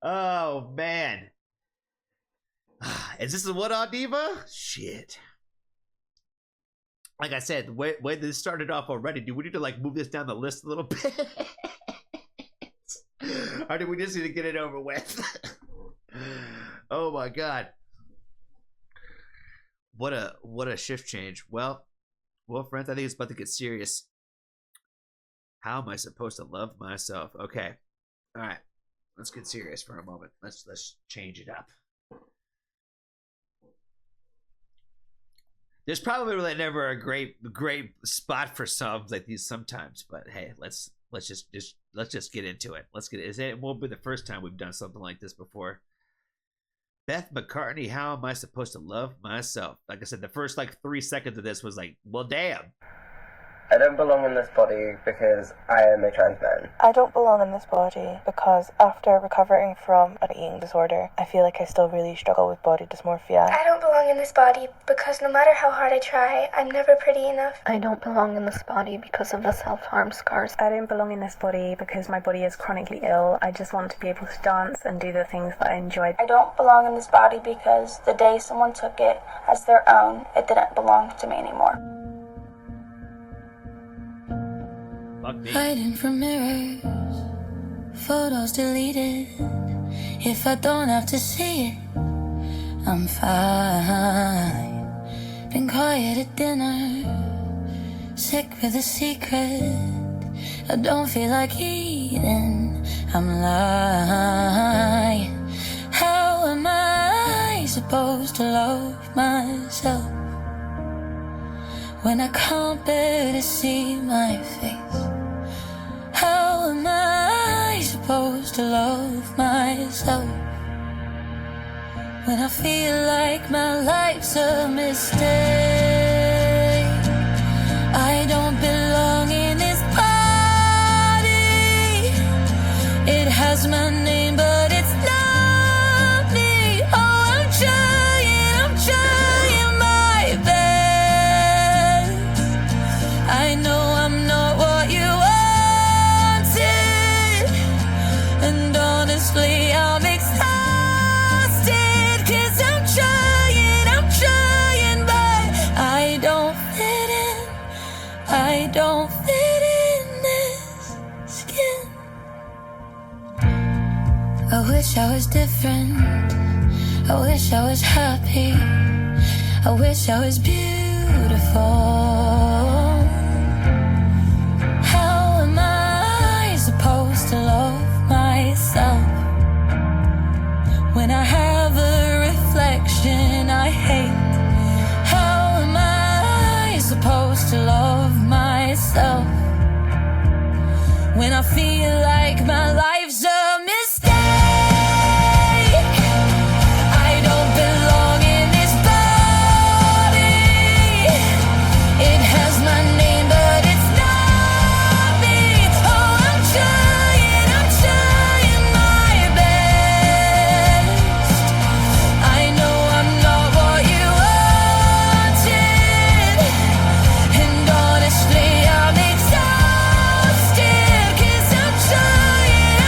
Oh man. Is this the one on Diva? Shit. Like I said, when this started off already, do we need to like move this down the list a little bit? Or do we just need to get it over with? Oh my god. What a shift change. Well, friends, I think it's about to get serious. How am I supposed to love myself? Okay. All right. Let's get serious for a moment. Let's change it up. There's probably really never a great spot for subs like these sometimes, but hey, let's just get into it. It won't be the first time we've done something like this before. Beth McCarthy, how am I supposed to love myself? Like I said, the first like 3 seconds of this was like, well, damn. I don't belong in this body because I am a trans man. I don't belong in this body because after recovering from an eating disorder, I feel like I still really struggle with body dysmorphia. I don't belong in this body because no matter how hard I try, I'm never pretty enough. I don't belong in this body because of the self-harm scars. I don't belong in this body because my body is chronically ill. I just want to be able to dance and do the things that I enjoy. I don't belong in this body because the day someone took it as their own, it didn't belong to me anymore. Hiding from mirrors, photos deleted. If I don't have to see it, I'm fine. Been quiet at dinner, sick with a secret. I don't feel like eating, I'm lying. How am I supposed to love myself when I can't bear to see my face? How am I supposed to love myself when I feel like my life's a mistake? I don't belong in this body. It has my name, but it's not me. Oh, I'm trying my best. I know I'm not what you are. And honestly, I'm exhausted, 'cause I'm trying, but I don't fit in. I don't fit in this skin. I wish I was different. I wish I was happy. I wish I was beautiful. How am I supposed to love myself when I have a reflection I hate? How am I supposed to love myself when I feel like my life's a mistake? I don't belong in this body. It has my name, but it's not me. Oh, I'm trying my best. I know I'm not what you wanted, and honestly, I'm exhausted, 'cause I'm trying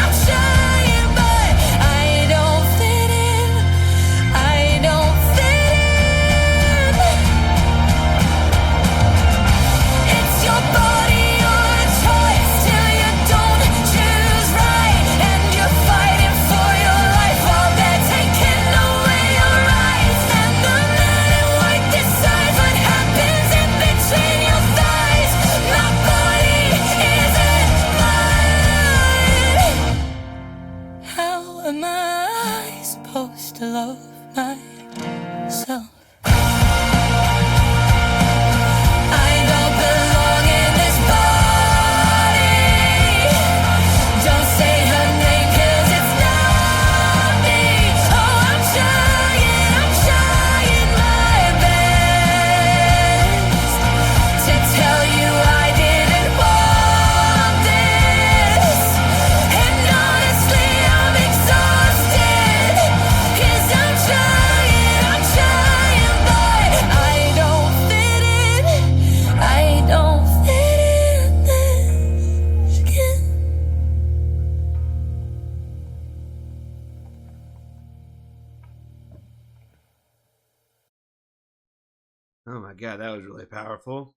my God, that was really powerful.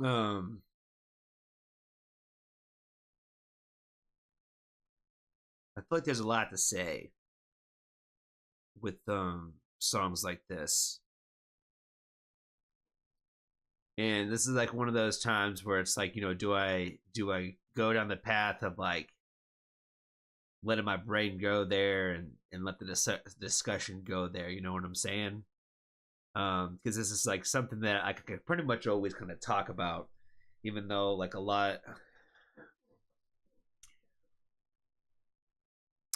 I feel like there's a lot to say with songs like this. And this is like one of those times where it's like, you know, do I go down the path of like letting my brain go there and let the discussion go there, you know what I'm saying? Because this is like something that I could pretty much always kind of talk about, even though like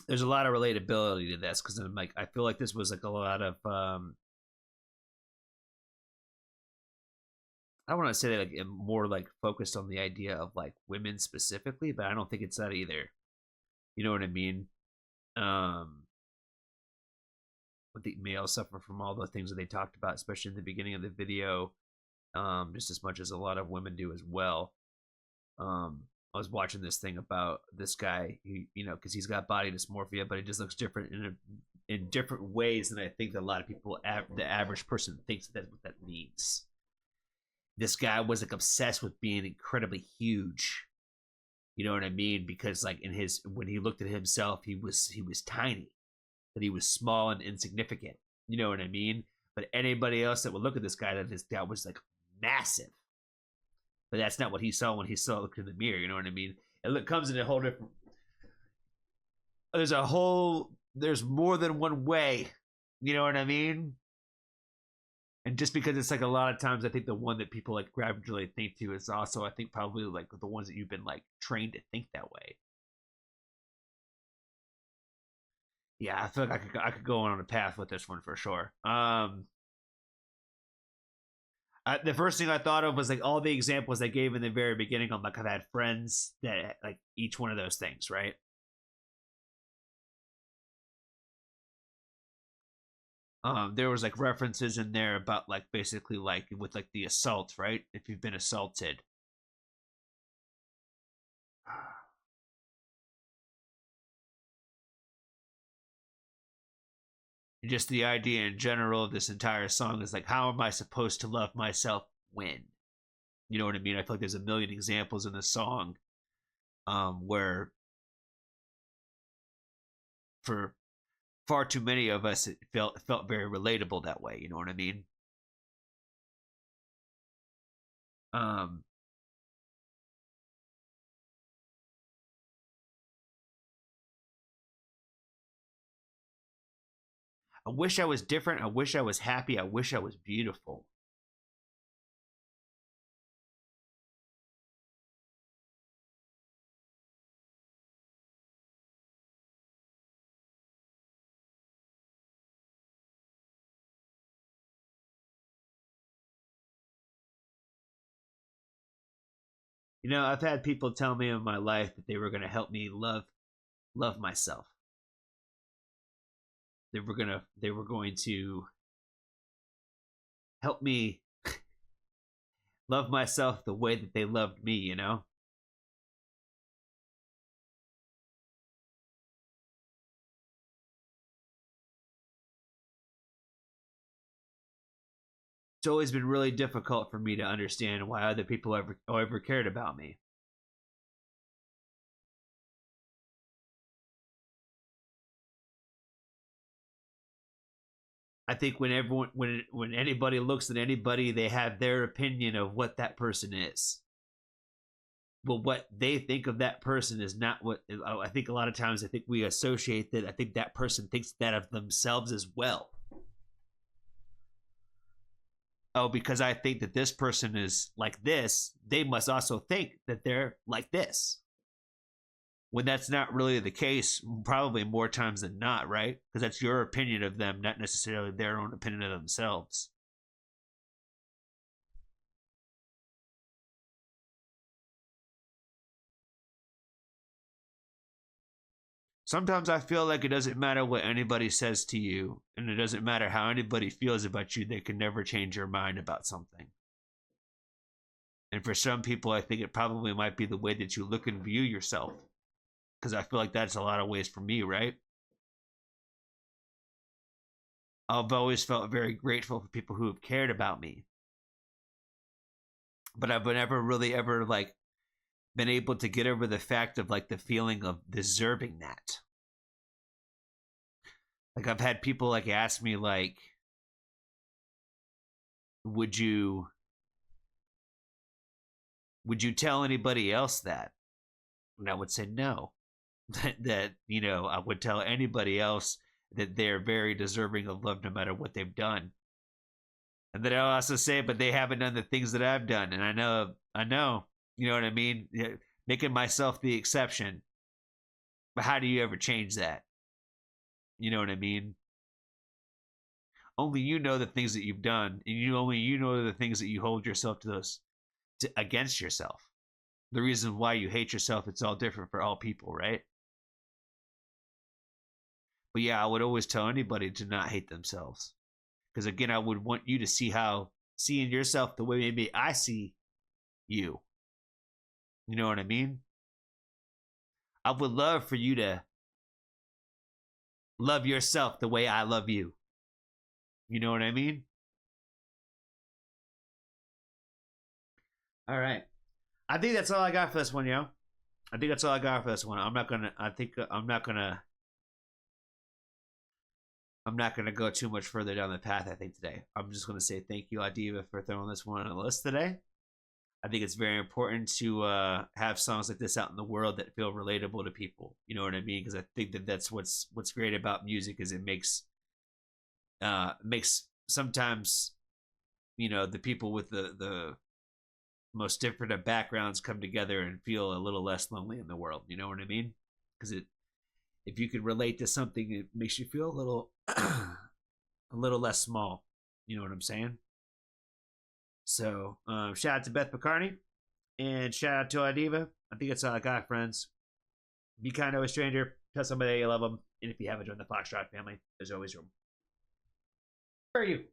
there's a lot of relatability to this, because I'm like, I feel like this was like a lot of I don't want to say that like more like focused on the idea of like women specifically, but I don't think it's that either. You know what I mean? I think males suffer from all the things that they talked about, especially in the beginning of the video, just as much as a lot of women do as well. I was watching this thing about this guy, you know, because he's got body dysmorphia, but he just looks different in different ways than I think that a lot of people, the average person, thinks that's what that means. This guy was like obsessed with being incredibly huge. You know what I mean? Because like when he looked at himself, he was tiny, that he was small and insignificant. You know what I mean? But anybody else that would look at this guy, that this guy was like massive. But that's not what he saw when he looked in the mirror. You know what I mean? It comes in a whole different. There's more than one way. You know what I mean? And just because it's like a lot of times, I think the one that people like gradually think to is also, I think, probably like the ones that you've been like trained to think that way. Yeah, I feel like I could go on a path with this one for sure. The first thing I thought of was like all the examples I gave in the very beginning. I'm like, I've had friends that like each one of those things, right? There was like references in there about like basically like with like the assault, right? If you've been assaulted. Just the idea in general of this entire song is like, how am I supposed to love myself when? You know what I mean? I feel like there's a million examples in the song where for far too many of us it felt very relatable that way. You know what I mean? I wish I was different. I wish I was happy. I wish I was beautiful. You know, I've had people tell me in my life that they were going to help me love myself. They were going to help me love myself the way that they loved me, you know? It's always been really difficult for me to understand why other people ever cared about me. I think when anybody looks at anybody, they have their opinion of what that person is. But what they think of that person is not what I think. A lot of times, I think we associate that. I think that person thinks that of themselves as well. Oh, because I think that this person is like this, they must also think that they're like this. When that's not really the case, probably more times than not, right? Because that's your opinion of them, not necessarily their own opinion of themselves. Sometimes I feel like it doesn't matter what anybody says to you, and it doesn't matter how anybody feels about you, they can never change your mind about something. And for some people, I think it probably might be the way that you look and view yourself. Because I feel like that's a lot of ways for me, right? I've always felt very grateful for people who have cared about me. But I've never really ever like been able to get over the fact of like the feeling of deserving that. Like I've had people like ask me like, would you tell anybody else that? And I would say no. that you know, I would tell anybody else that they're very deserving of love no matter what they've done. And then I'll also say, but they haven't done the things that I've done. And I know, you know what I mean? Making myself the exception. But how do you ever change that? You know what I mean? Only you know the things that you've done, and only you know the things that you hold yourself to those against yourself. The reason why you hate yourself, it's all different for all people, right? But yeah, I would always tell anybody to not hate themselves. Because again, I would want you to see how seeing yourself the way maybe I see you. You know what I mean? I would love for you to love yourself the way I love you. You know what I mean? All right. I think that's all I got for this one, yo. I think that's all I got for this one. I'm not gonna go too much further down the path, I think, today. I'm just gonna say thank you, Adiva, for throwing this one on the list today. I think it's very important to have songs like this out in the world that feel relatable to people. You know what I mean? Because I think that's what's great about music is it makes sometimes, you know, the people with the most different of backgrounds come together and feel a little less lonely in the world. You know what I mean? Because if you could relate to something, it makes you feel a little a little less small. You know what I'm saying? So shout out to Beth McCarthy and shout out to Adiva. I think that's all I got, friends. Be kind to a stranger. Tell somebody you love them. And if you haven't joined the Foxtrot family, there's always room. Where are you?